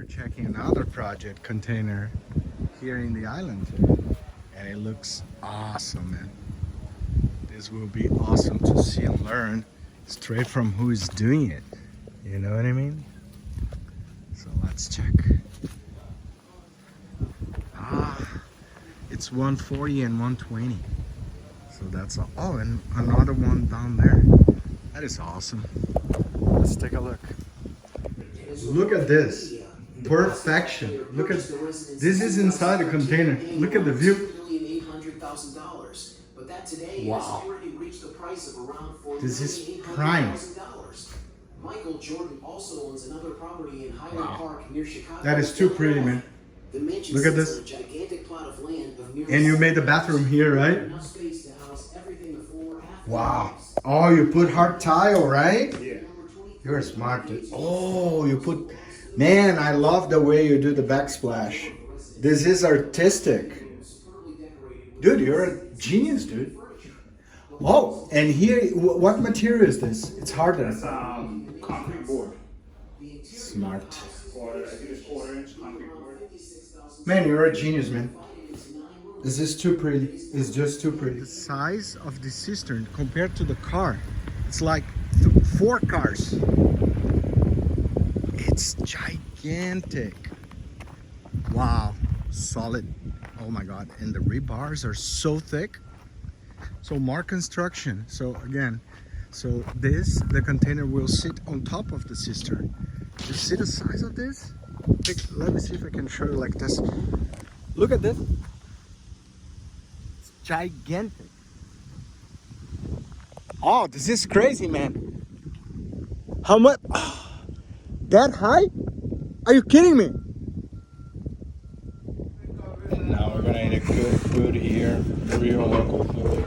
checking another project container here in the island, and it looks awesome, man. This will be awesome to see and learn straight from who is doing it. You know what I mean? So let's check. It's 140 and 120. So that's all. Oh, and another one down there. That is awesome. Let's take a look. Look at this. Perfection. Look at this is inside the container. Look at the view. Wow. This is prime. Michael Jordan also owns another property in Highland Park near Chicago. That is too pretty, man. Look at this. And you made the bathroom here, right? Wow. Oh, you put hard tile, right? Yeah. You're smart, dude. Oh, you put... Man, I love the way you do the backsplash. This is artistic. Dude, you're a genius, dude. Oh, and here, what material is this? It's harder. That's concrete board. Smart. I think it's 1/4-inch concrete board. Man, you're a genius, man. This is too pretty. It's just too pretty. The size of the cistern compared to the car, it's like 4 cars. It's gigantic. Wow, solid. Oh my God, and the rebars are so thick. So more construction. So again, so the container will sit on top of the cistern. You see the size of this? Let me see if I can show you like this. Look at this. It's gigantic. Oh, this is crazy, man. How much? That high? Are you kidding me? And now we're gonna eat a good food here, real local food.